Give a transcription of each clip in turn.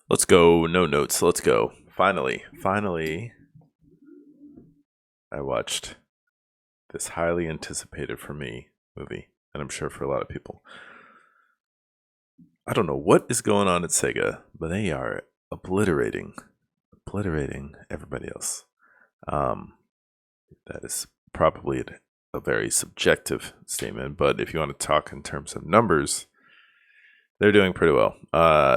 Let's go. No notes. Let's go. Finally, I watched this highly anticipated for me movie, and I'm sure for a lot of people. I don't know what is going on at Sega, but they are obliterating everybody else. Um, that is probably a very subjective statement, but if you want to talk in terms of numbers, they're doing pretty well.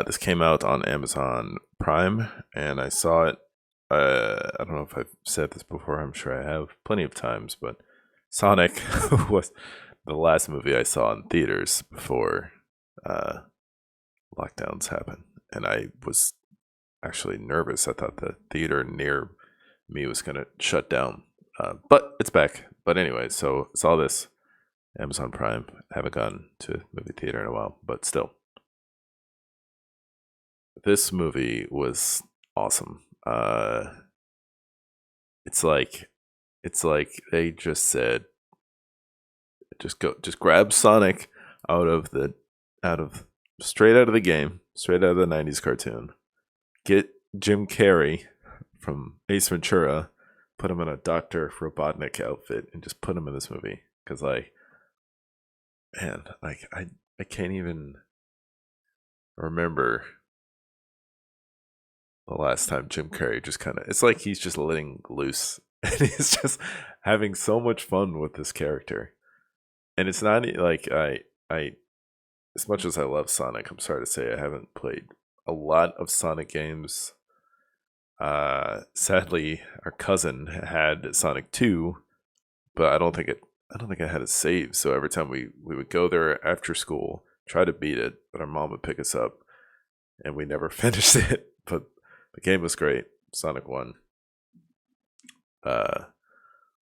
This came out on Amazon Prime, and I saw it. I don't know if I've said this before. I'm sure I have plenty of times, but Sonic was the last movie I saw in theaters before uh, lockdowns happened, and I was actually nervous. I thought the theater near me was going to shut down, but it's back. But anyway, so saw this Amazon Prime. Haven't gone to a movie theater in a while, but still, this movie was awesome. It's like it's like they just said, just grab Sonic out of the out of straight out of the game, straight out of the '90s cartoon. Get Jim Carrey from Ace Ventura, put him in a Doctor Robotnik outfit, and just put him in this movie. Because man, I can't even remember the last time Jim Carrey just kind of. It's like he's just letting loose, and he's just having so much fun with this character. And it's not like I as much as I love Sonic, I'm sorry to say I haven't played a lot of Sonic games. Sadly, our cousin had Sonic 2, but I don't think I had a save. So every time we would go there after school, try to beat it, but our mom would pick us up, and we never finished it. But the game was great. Sonic 1 uh,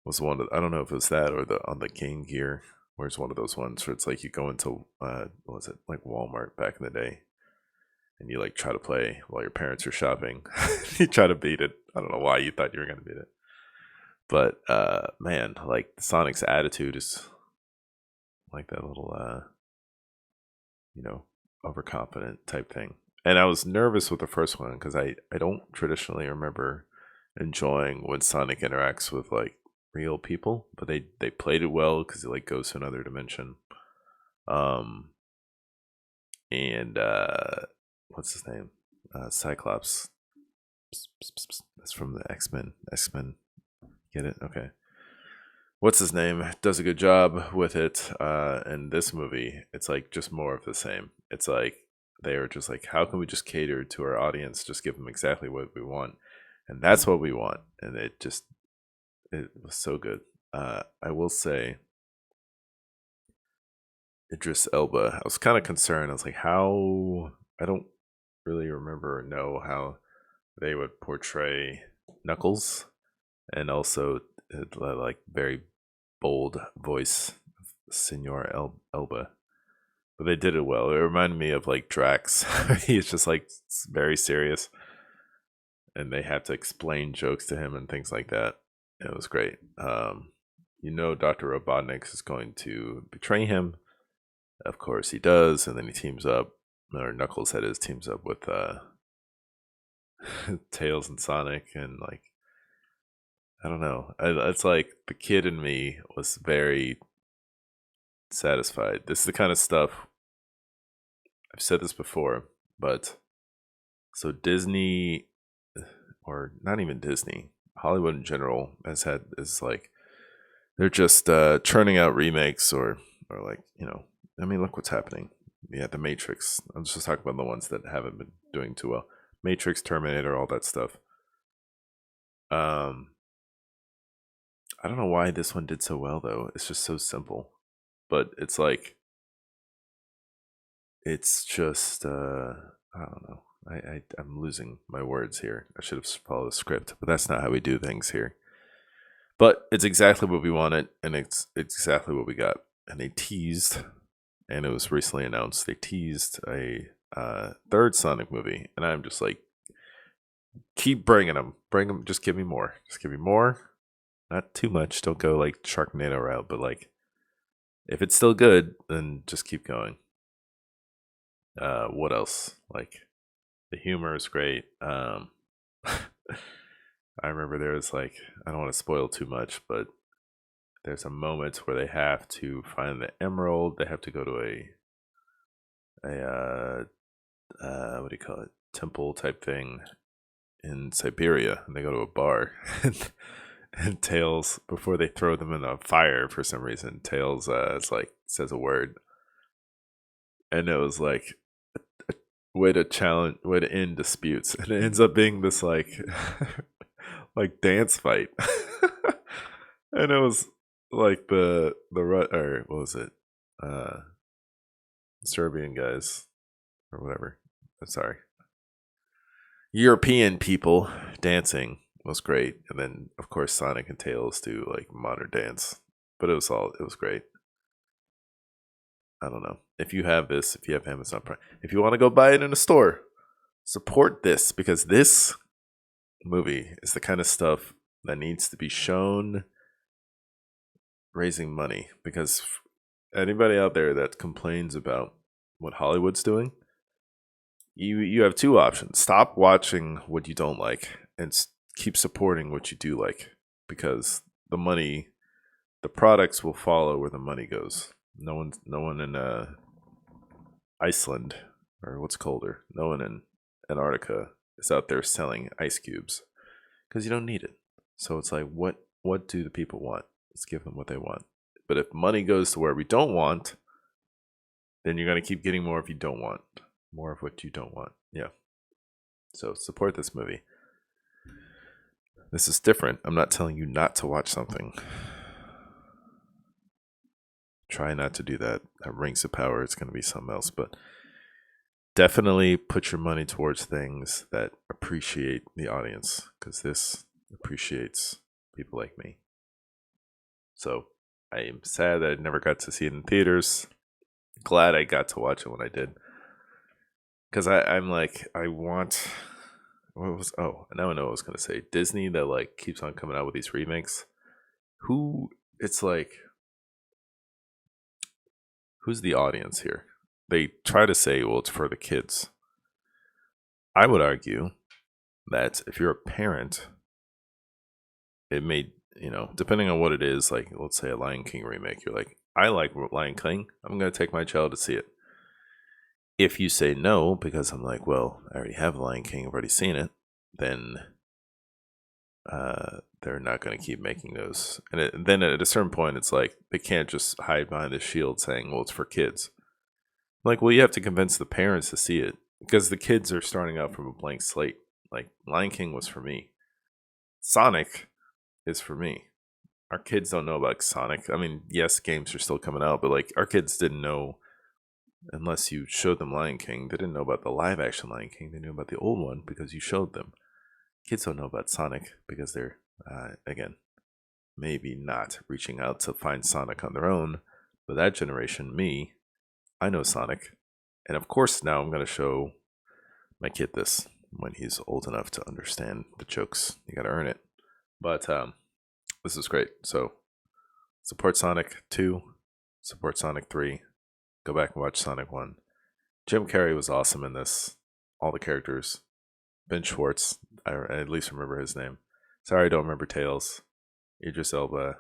was one of, I don't know if it was that or the on the Game Gear, where it's one of those ones where it's like you go into what was it, like Walmart back in the day, and you like try to play while your parents are shopping. You try to beat it. I don't know why you thought you were gonna beat it, but man, like Sonic's attitude is like that little you know overconfident type thing. And I was nervous with the first one because I don't traditionally remember enjoying when Sonic interacts with like real people, but they played it well because he like goes to another dimension. Um, and what's his name? Cyclops. That's from the X Men. X Men. Get it? Okay. What's his name? Does a good job with it. In this movie, it's like just more of the same. It's like they are just like, how can we just cater to our audience? Just give them exactly what we want, and that's what we want. And it was so good. I will say, Idris Elba. I was kind of concerned. I was like, how? I don't really remember or know how they would portray Knuckles, and also like very bold voice, Senor Elba. But they did it well. It reminded me of like Drax. He's just like very serious, and they had to explain jokes to him and things like that. It was great. Dr. Robotnik is going to betray him. Of course, he does, and then he teams up, or Knuckles, that is, teams up with Tails and Sonic, and like I don't know. It's like the kid in me was very satisfied. This is the kind of stuff I've said this before, but so Disney, or not even Disney, Hollywood in general has had is like they're just churning out remakes or like I mean look what's happening. Yeah, the Matrix. I'm just talking about the ones that haven't been doing too well. Matrix, Terminator, all that stuff. Um, I don't know why this one did so well though. It's just so simple, but it's like it's just I don't know. I'm losing my words here. I should have followed the script, but that's not how we do things here. But it's exactly what we wanted, and it's exactly what we got. And they teased, and it was recently announced. They teased a third Sonic movie, and I'm just like, keep bringing them, bring them. Just give me more. Just give me more. Not too much. Don't go like Sharknado route, but like if it's still good, then just keep going. What else? Like The humor is great. I remember there was like, I don't want to spoil too much, but there's a moment where they have to find the emerald. They have to go to what do you call it, temple type thing in Siberia, and they go to a bar. And Tails, before they throw them in the fire for some reason, Tails it's like says a word, and it was like a way to end disputes, and it ends up being this like like dance fight. And it was like or what was it, uh Serbian guys or whatever, sorry, European people dancing was great. And then of course Sonic and Tails do like modern dance, but it was great. I don't know if you have this, if you have Amazon Prime, if you want to go buy it in a store, support this, because this movie is the kind of stuff that needs to be shown, raising money. Because anybody out there that complains about what Hollywood's doing, you have two options: stop watching what you don't like and keep supporting what you do like, because the products will follow where the money goes. No one in Iceland, or what's colder, no one in Antarctica is out there selling ice cubes, because you don't need it. So it's like, what do the people want? Let's give them what they want. But if money goes to where we don't want, then you're going to keep getting more if you don't want. More of what you don't want. Yeah. So support this movie. This is different. I'm not telling you not to watch something. Try not to do that. That Rings of Power, it's going to be something else. But definitely put your money towards things that appreciate the audience, because this appreciates people like me. So I am sad that I never got to see it in theaters. Glad I got to watch it when I did, because I'm like, I want, what was, oh, now I know what I was gonna say. Disney that like keeps on coming out with these remakes. It's like, who's the audience here? They try to say, well, it's for the kids. I would argue that if you're a parent, it may, depending on what it is, like let's say a Lion King remake, you're like, I like Lion King, I'm gonna take my child to see it. If you say no, because I'm like, well, I already have Lion King, I've already seen it, then they're not going to keep making those. And then at a certain point, it's like they can't just hide behind the shield saying, well, it's for kids. Like, well, you have to convince the parents to see it, because the kids are starting out from a blank slate. Like, Lion King was for me. Sonic is for me. Our kids don't know about Sonic. I mean, yes, games are still coming out, but like our kids didn't know, unless you showed them Lion King. They didn't know about the live action Lion King. They knew about the old one because you showed them. Kids don't know about Sonic because they're, again, maybe not reaching out to find Sonic on their own. But that generation, me, I know Sonic. And of course, now I'm going to show my kid this when he's old enough to understand the jokes. You got to earn it. But this is great. So support Sonic 2, support Sonic 3. Go back and watch Sonic 1. Jim Carrey was awesome in this. All the characters. Ben Schwartz, I at least remember his name. Sorry, I don't remember Tails. Idris Elba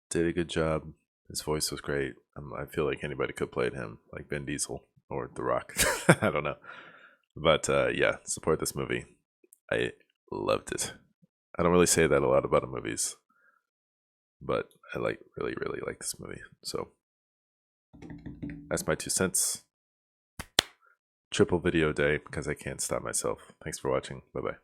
did a good job. His voice was great. I feel like anybody could play him, like Vin Diesel or The Rock. I don't know. But yeah, support this movie. I loved it. I don't really say that a lot about movies, but I really, really like this movie. So that's my 2 cents. Triple video day, because I can't stop myself. Thanks for watching. Bye bye.